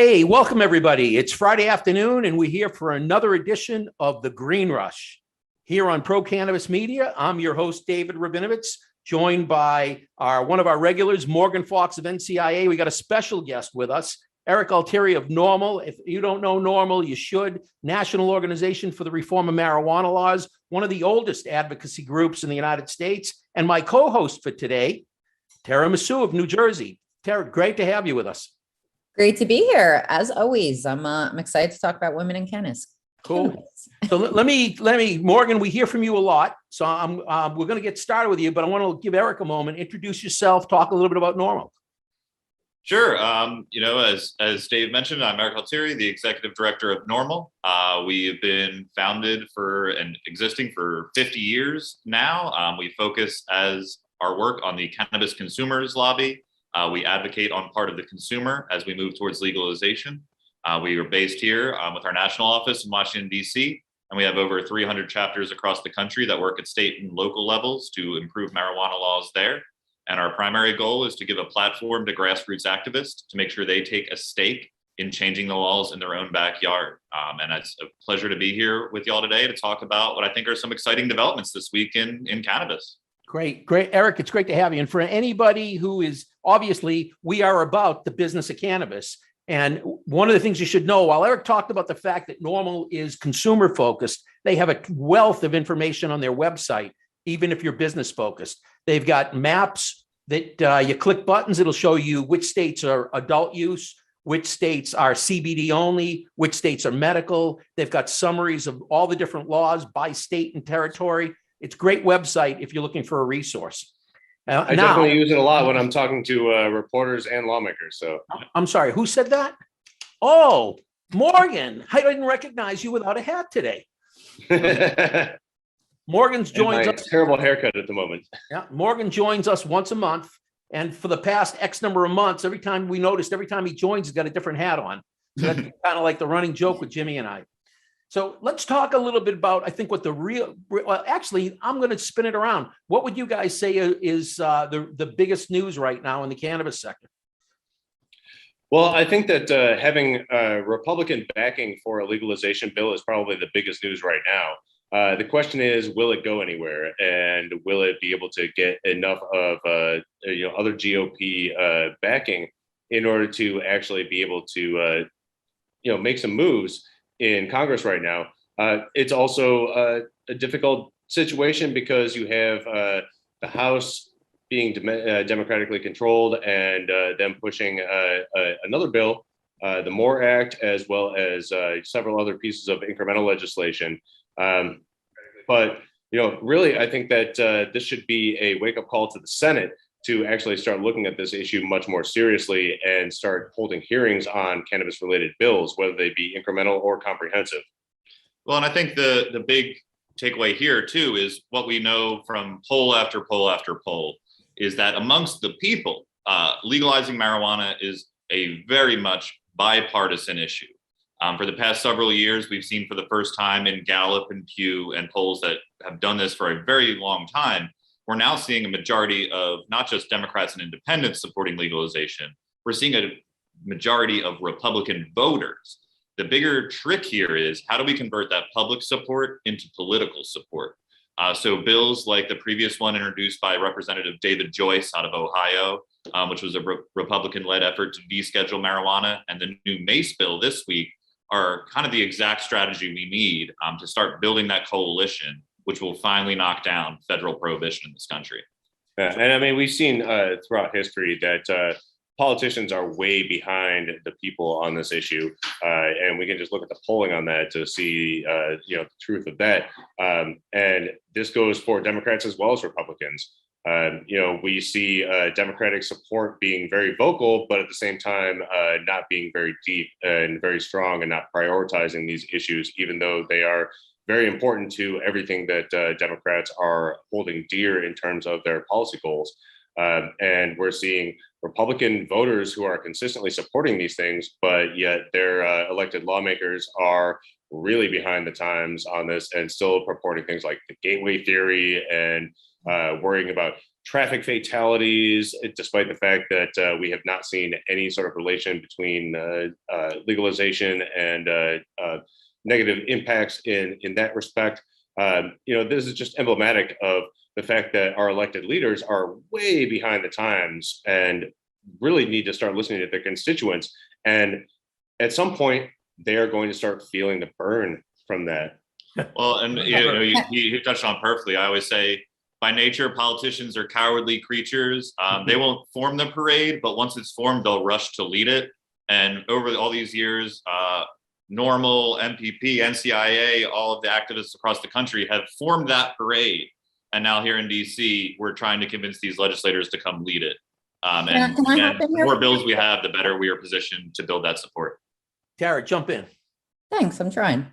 Hey, welcome everybody. It's Friday afternoon and we're here for another edition of The Green Rush. Here on Pro Cannabis Media, I'm your host, David Rabinovitz, joined by one of our regulars, Morgan Fox of NCIA. We got a special guest with us, Erik Altieri of NORML. If you don't know NORML, you should. National Organization for the Reform of Marijuana Laws, one of the oldest advocacy groups in the United States. And my co-host for today, Tara Misu of New Jersey. Tara, great to have you with us. Great to be here. As always, I'm excited to talk about women in cannabis. Cool. So let me, Morgan, we hear from you a lot. So we're going to get started with you, but I want to give Erik a moment. Introduce yourself, talk a little bit about NORML. Sure. As Dave mentioned, I'm Erik Altieri, the Executive Director of NORML. We have been founded and existing for 50 years now. We focus as our work on the cannabis consumers lobby. We advocate on part of the consumer as we move towards legalization. We are based here with our national office in Washington, DC, and we have over 300 chapters across the country that work at state and local levels to improve marijuana laws there. And our primary goal is to give a platform to grassroots activists to make sure they take a stake in changing the laws in their own backyard. And it's a pleasure to be here with y'all today to talk about what I think are some exciting developments this week in cannabis. Great. Erik, it's great to have you. And for anybody who is, obviously, we are about the business of cannabis. And one of the things you should know, while Erik talked about the fact that NORML is consumer focused, they have a wealth of information on their website, even if you're business focused. They've got maps that you click buttons, it'll show you which states are adult use, which states are CBD only, which states are medical. They've got summaries of all the different laws by state and territory. It's a great website if you're looking for a resource. I definitely use it a lot when I'm talking to reporters and lawmakers. So I'm sorry, who said that? Oh, Morgan. I didn't recognize you without a hat today. Morgan's joins us. Terrible haircut at the moment. Yeah, Morgan joins us once a month. And for the past X number of months, every time he joins, he's got a different hat on. So that's kind of like the running joke with Jimmy and I. So let's talk a little bit about, I think, what actually, I'm going to spin it around. What would you guys say is the biggest news right now in the cannabis sector? Well, I think that having Republican backing for a legalization bill is probably the biggest news right now. The question is, will it go anywhere? And will it be able to get enough of other GOP backing in order to actually be able to make some moves in Congress right now? It's also a difficult situation because you have the House being democratically controlled and them pushing another bill, the MORE Act, as well as several other pieces of incremental legislation. But really, I think that this should be a wake-up call to the Senate to actually start looking at this issue much more seriously and start holding hearings on cannabis-related bills, whether they be incremental or comprehensive. Well, and I think the big takeaway here, too, is what we know from poll after poll after poll is that amongst the people, legalizing marijuana is a very much bipartisan issue. For the past several years, we've seen for the first time in Gallup and Pew and polls that have done this for a very long time, we're now seeing a majority of not just Democrats and independents supporting legalization. We're seeing a majority of Republican voters. The bigger trick here is how do we convert that public support into political support? So bills like the previous one introduced by Representative David Joyce out of Ohio, which was a Republican-led effort to deschedule marijuana, and the new MACE bill this week are kind of the exact strategy we need to start building that coalition, which will finally knock down federal prohibition in this country. Yeah, and I mean, we've seen throughout history that politicians are way behind the people on this issue, and we can just look at the polling on that to see, the truth of that. And this goes for Democrats as well as Republicans. We see Democratic support being very vocal, but at the same time, not being very deep and very strong and not prioritizing these issues, even though they are very important to everything that Democrats are holding dear in terms of their policy goals. And we're seeing Republican voters who are consistently supporting these things, but yet their elected lawmakers are really behind the times on this and still purporting things like the gateway theory and worrying about traffic fatalities, despite the fact that we have not seen any sort of relation between legalization and negative impacts in that respect. This is just emblematic of the fact that our elected leaders are way behind the times and really need to start listening to their constituents. And at some point, they are going to start feeling the burn from that. Well, and you touched on perfectly. I always say, by nature, politicians are cowardly creatures. They won't form the parade, but once it's formed, they'll rush to lead it. And over all these years, NORML, MPP, NCIA, all of the activists across the country have formed that parade. And now here in DC, we're trying to convince these legislators to come lead it. And the more bills we have, the better we are positioned to build that support. Tara, jump in. Thanks, I'm trying.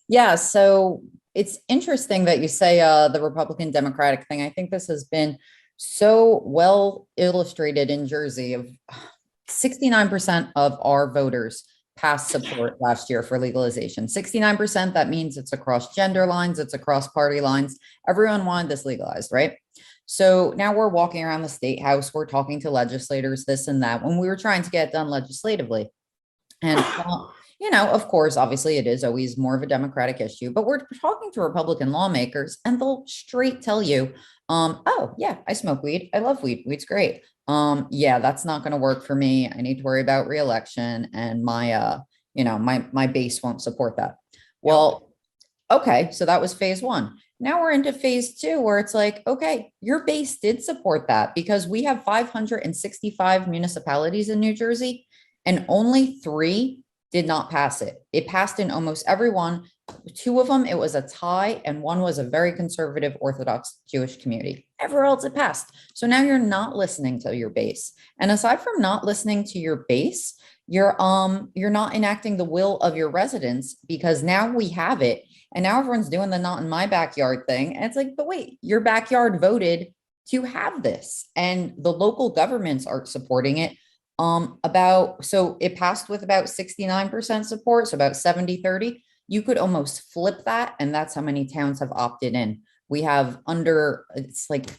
Yeah, so it's interesting that you say the Republican Democratic thing. I think this has been so well illustrated in Jersey. Of 69% of our voters passed support last year for legalization. 69%, that means it's across gender lines, it's across party lines. Everyone wanted this legalized, right? So now we're walking around the state house, we're talking to legislators, this and that, when we were trying to get it done legislatively. And, of course, obviously it is always more of a Democratic issue, but we're talking to Republican lawmakers and they'll straight tell you, oh yeah, I smoke weed. I love weed. Weed's great. Yeah, that's not going to work for me. I need to worry about reelection and my base won't support that. Well, okay. So that was phase one. Now we're into phase two, where it's like, okay, your base did support that because we have 565 municipalities in New Jersey and only 3 did not pass it. It passed in almost every one. 2 of them, it was a tie, and 1 was a very conservative Orthodox Jewish community. Everywhere else it passed. So now you're not listening to your base. And aside from not listening to your base, you're not enacting the will of your residents, because now we have it. And now everyone's doing the not in my backyard thing. And it's like, but wait, your backyard voted to have this, and the local governments aren't supporting it. So it passed with about 69% support, so about 70-30. You could almost flip that, and that's how many towns have opted in. We have it's like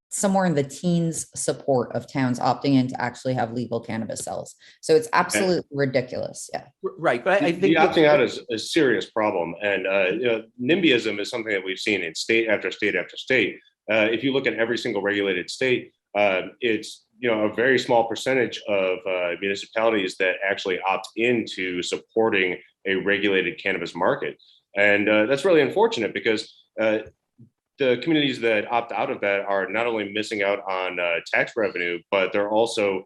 somewhere in the teens support of towns opting in to actually have legal cannabis sales. So it's absolutely ridiculous. Yeah. Right. But I think the opting out is a serious problem. And NIMBYism is something that we've seen in state after state after state. If you look at every single regulated state, it's a very small percentage of municipalities that actually opt into supporting a regulated cannabis market. And that's really unfortunate, because the communities that opt out of that are not only missing out on tax revenue, but they're also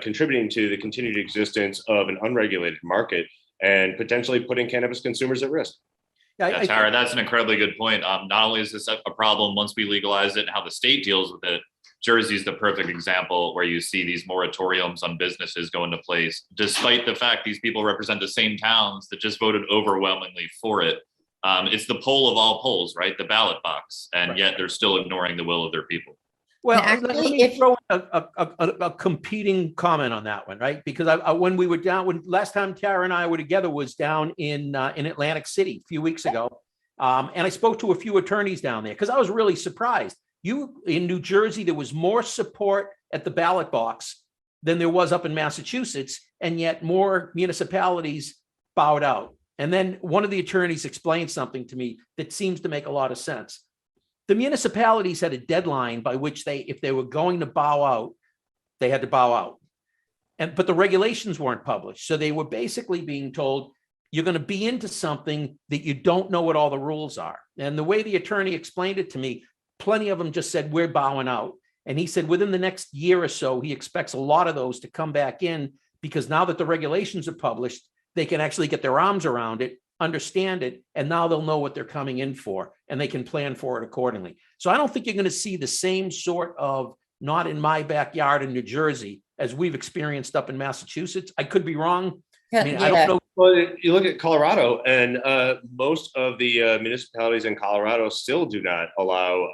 contributing to the continued existence of an unregulated market and potentially putting cannabis consumers at risk. Yeah, Tara, that's an incredibly good point. Not only is this a problem once we legalize it and how the state deals with it, Jersey's the perfect example where you see these moratoriums on businesses go into place, despite the fact these people represent the same towns that just voted overwhelmingly for it. It's the poll of all polls, right? The ballot box. And yet they're still ignoring the will of their people. Well, let me throw in a competing comment on that one, right? Because last time Tara and I were together was down in Atlantic City a few weeks ago. And I spoke to a few attorneys down there because I was really surprised. In New Jersey, there was more support at the ballot box than there was up in Massachusetts, and yet more municipalities bowed out. And then one of the attorneys explained something to me that seems to make a lot of sense. The municipalities had a deadline by which if they were going to bow out, they had to bow out. But the regulations weren't published. So they were basically being told, you're going to be into something that you don't know what all the rules are. And the way the attorney explained it to me, plenty of them just said, we're bowing out. And he said within the next year or so, he expects a lot of those to come back in, because now that the regulations are published, they can actually get their arms around it, understand it, and now they'll know what they're coming in for, and they can plan for it accordingly. So I don't think you're going to see the same sort of not in my backyard in New Jersey as we've experienced up in Massachusetts. I could be wrong. I mean, I don't know. Well, you look at Colorado, and most of the municipalities in Colorado still do not allow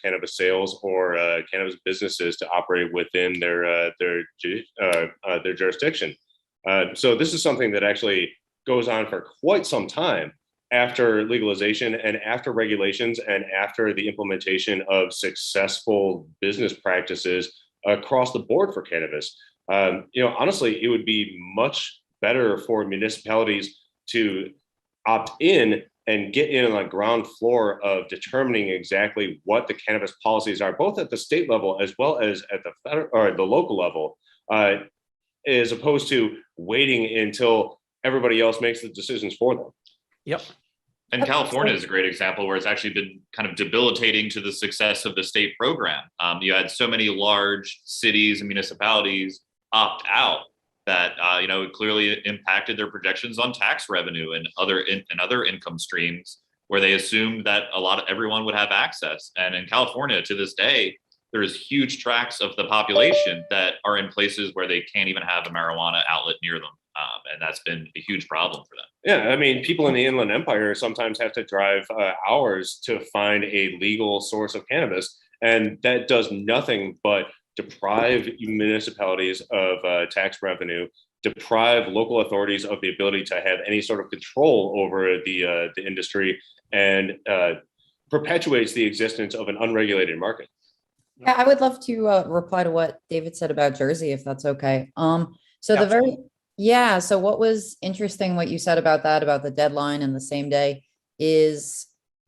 cannabis sales or cannabis businesses to operate within their jurisdiction. So this is something that actually goes on for quite some time. after legalization and after regulations and after the implementation of successful business practices across the board for cannabis. Honestly, it would be much better for municipalities to opt in and get in on the ground floor of determining exactly what the cannabis policies are, both at the state level as well as at the federal or the local level, as opposed to waiting until everybody else makes the decisions for them. Yep. And California is a great example where it's actually been kind of debilitating to the success of the state program. You had so many large cities and municipalities opt out that it clearly impacted their projections on tax revenue and other income streams, where they assumed that everyone would have access. And in California, to this day, there's huge tracts of the population that are in places where they can't even have a marijuana outlet near them. And that's been a huge problem for them. Yeah, I mean, people in the Inland Empire sometimes have to drive hours to find a legal source of cannabis, and that does nothing but deprive municipalities of tax revenue, deprive local authorities of the ability to have any sort of control over the industry, and perpetuates the existence of an unregulated market. Yeah, I would love to reply to what David said about Jersey, if that's okay. So what was interesting, what you said about that, about the deadline and the same day is,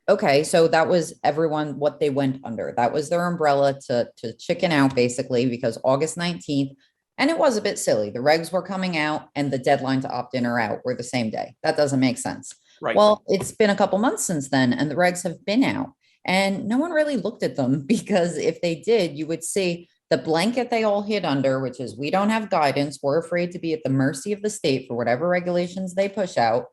okay, so that was everyone, what they went under. That was their umbrella to chicken out, basically, because August 19th, and it was a bit silly. The regs were coming out and the deadline to opt in or out were the same day. That doesn't make sense. Right. Well, it's been a couple months since then, and the regs have been out, and no one really looked at them, because if they did, you would see the blanket they all hid under, which is, we don't have guidance, we're afraid to be at the mercy of the state for whatever regulations they push out,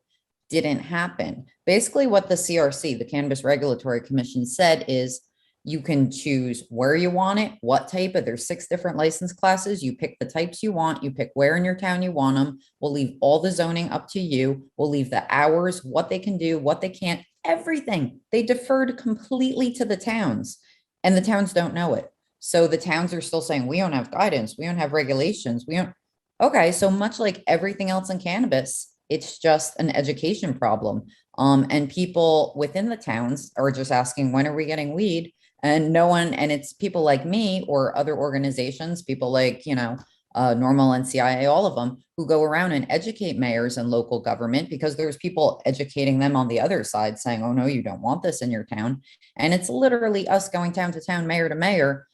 didn't happen. Basically, what the CRC, the Cannabis Regulatory Commission, said is, you can choose where you want it, what type of, there's 6 different license classes. You pick the types you want, you pick where in your town you want them. We'll leave all the zoning up to you. We'll leave the hours, what they can do, what they can't, everything. They deferred completely to the towns, and the towns don't know it. So the towns are still saying, we don't have guidance, we don't have regulations, we don't. Okay, so much like everything else in cannabis, it's just an education problem. And people within the towns are just asking, when are we getting weed? And no one, and it's people like me or other organizations, people like, NORML, NCIA, all of them, who go around and educate mayors and local government, because there's people educating them on the other side saying, oh no, you don't want this in your town. And it's literally us going town to town, mayor to mayor,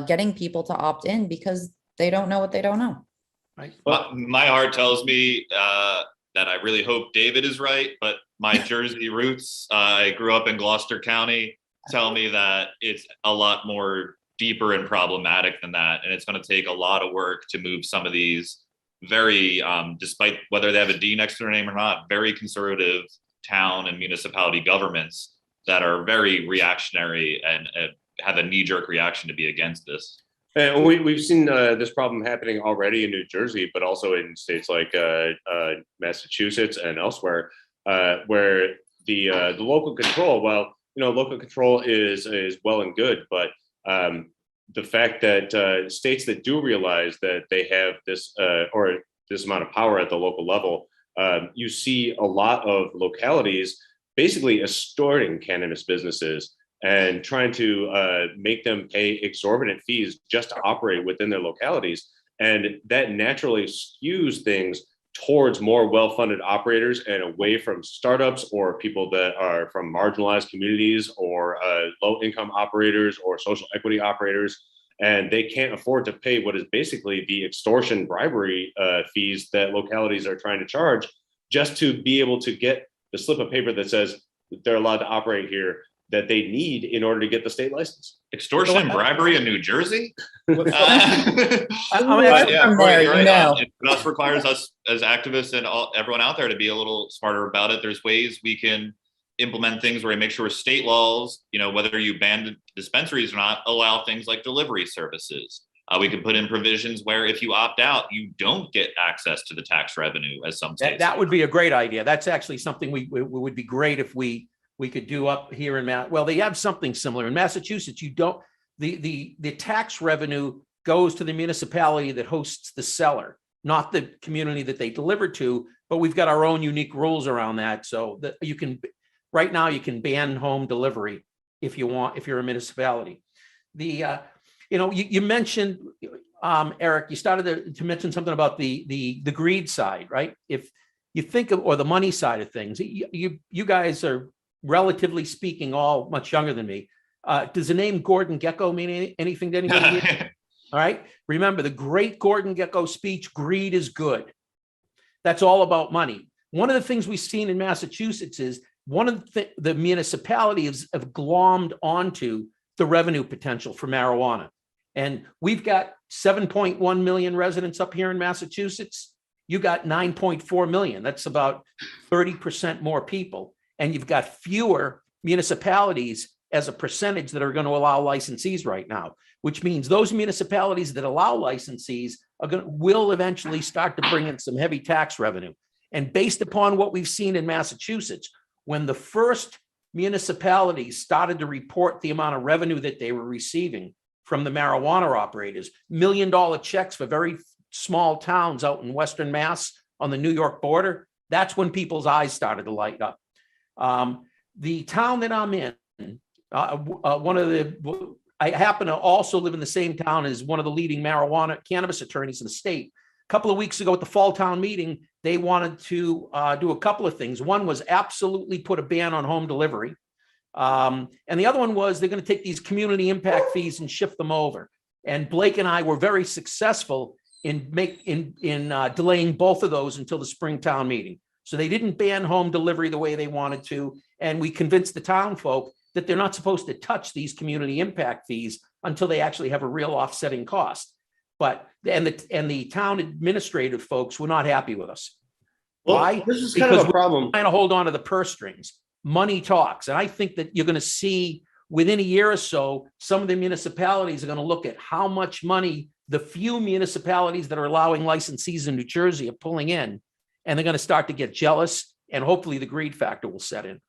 getting people to opt in because they don't know what they don't know. Right. My heart tells me that I really hope David is right, but my Jersey roots, I grew up in Gloucester County, tell me that it's a lot more deeper and problematic than that. And it's going to take a lot of work to move some of these very, despite whether they have a D next to their name or not, very conservative town and municipality governments that are very reactionary and have a knee-jerk reaction to be against this. And we've seen this problem happening already in New Jersey, but also in states like Massachusetts and elsewhere, where the local control, local control is well and good, but the fact that states that do realize that they have this or this amount of power at the local level, you see a lot of localities basically extorting cannabis businesses and trying to make them pay exorbitant fees just to operate within their localities. And that naturally skews things towards more well-funded operators and away from startups or people that are from marginalized communities or low-income operators or social equity operators. And they can't afford to pay what is basically the extortion bribery fees that localities are trying to charge just to be able to get the slip of paper that says that they're allowed to operate here, that they need in order to get the state license. Extortion and bribery in New Jersey? It It requires us as activists and everyone out there to be a little smarter about it. There's ways we can implement things where we make sure state laws, whether you ban dispensaries or not, allow things like delivery services. We can put in provisions where if you opt out, you don't get access to the tax revenue as some states. That would be a great idea. That's actually something we would be great if we could do up here in Well, they have something similar in Massachusetts. You don't, the tax revenue goes to the municipality that hosts the seller, not the community that they deliver to, but we've got our own unique rules around that. So that you can, Right now, you can ban home delivery if you want, if you're a municipality. You mentioned, Eric, you started to mention something about the greed side, right? If you think of, or the money side of things, you guys are, relatively speaking, all much younger than me. Does the name Gordon Gekko mean anything to anybody here? All right. Remember the great Gordon Gekko speech, greed is good. That's all about money. One of the things we've seen in Massachusetts is one of the municipalities have glommed onto the revenue potential for marijuana. And we've got 7.1 million residents up here in Massachusetts. You got 9.4 million. That's about 30% more people. And you've got fewer municipalities as a percentage that are going to allow licensees right now, which means those municipalities that allow licensees will eventually start to bring in some heavy tax revenue. And based upon what we've seen in Massachusetts, when the first municipalities started to report the amount of revenue that they were receiving from the marijuana operators, $1 million checks for very small towns out in Western Mass on the New York border, that's when people's eyes started to light up. The town that I'm in, I happen to also live in the same town as one of the leading marijuana cannabis attorneys in the state. A couple of weeks ago at the fall town meeting, they wanted to do a couple of things. One was absolutely put a ban on home delivery. And the other one was they're going to take these community impact fees and shift them over. And Blake and I were very successful in delaying both of those until the spring town meeting. So they didn't ban home delivery the way they wanted to. And we convinced the town folk that they're not supposed to touch these community impact fees until they actually have a real offsetting cost. But the town administrative folks were not happy with us. Well, why? this is kind of a problem. We're trying to hold on to the purse strings. Money talks. And I think that you're going to see within a year or so, some of the municipalities are going to look at how much money the few municipalities that are allowing licensees in New Jersey are pulling in, and they're going to start to get jealous, and hopefully the greed factor will set in.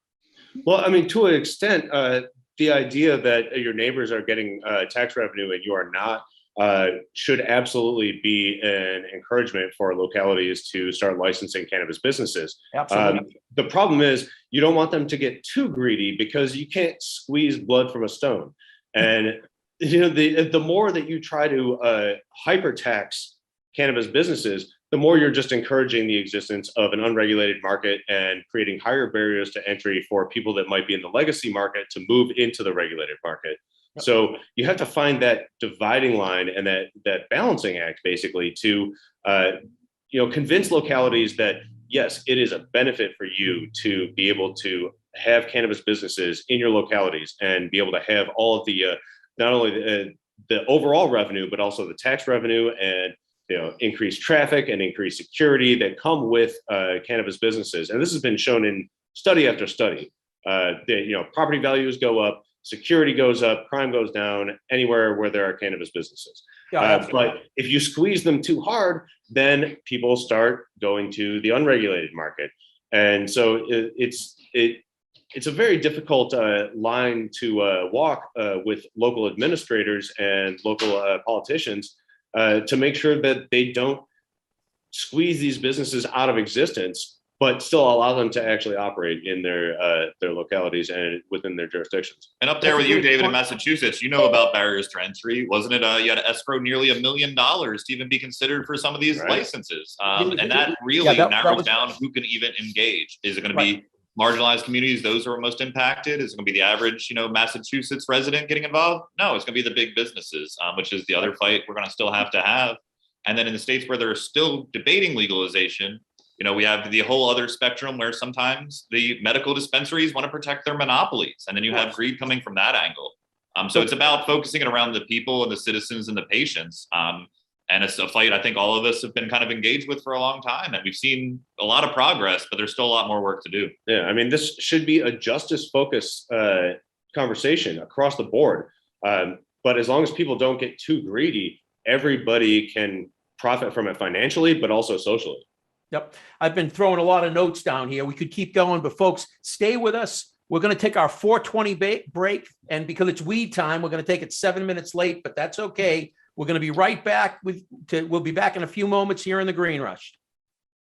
Well, I mean, to an extent, the idea that your neighbors are getting tax revenue and you are not should absolutely be an encouragement for localities to start licensing cannabis businesses. Absolutely. The problem is you don't want them to get too greedy because you can't squeeze blood from a stone. And the more that you try to hyper tax cannabis businesses, the more you're just encouraging the existence of an unregulated market and creating higher barriers to entry for people that might be in the legacy market to move into the regulated market. Yep. So you have to find that dividing line and that balancing act basically to convince localities that yes, it is a benefit for you to be able to have cannabis businesses in your localities and be able to have all of the not only the overall revenue but also the tax revenue and increased traffic and increased security that come with cannabis businesses. And this has been shown in study after study. Property values go up, security goes up, crime goes down anywhere where there are cannabis businesses. But if you squeeze them too hard, then people start going to the unregulated market. And so it's a very difficult line to walk with local administrators and local politicians to make sure that they don't squeeze these businesses out of existence, but still allow them to actually operate in their localities and within their jurisdictions. And up there with you, David, in Massachusetts, you know about barriers to entry, wasn't it? You had to escrow nearly $1 million to even be considered for some of these licenses, and that really narrows down who can even engage. Is it going to be marginalized communities, those who are most impacted? Is it going to be the average, Massachusetts resident getting involved? No, it's going to be the big businesses, which is the other fight we're going to still have to have. And then in the states where they're still debating legalization, we have the whole other spectrum where sometimes the medical dispensaries want to protect their monopolies. And then you have greed coming from that angle. So it's about focusing it around the people and the citizens and the patients. And it's a fight I think all of us have been kind of engaged with for a long time. And we've seen a lot of progress, but there's still a lot more work to do. Yeah, I mean, this should be a justice-focused conversation across the board. But as long as people don't get too greedy, everybody can profit from it financially, but also socially. Yep. I've been throwing a lot of notes down here. We could keep going, but folks, stay with us. We're going to take our 4:20 break. And because it's weed time, we're going to take it 7 minutes late, but that's okay. We're going to be right back we'll be back in a few moments here in the Green Rush.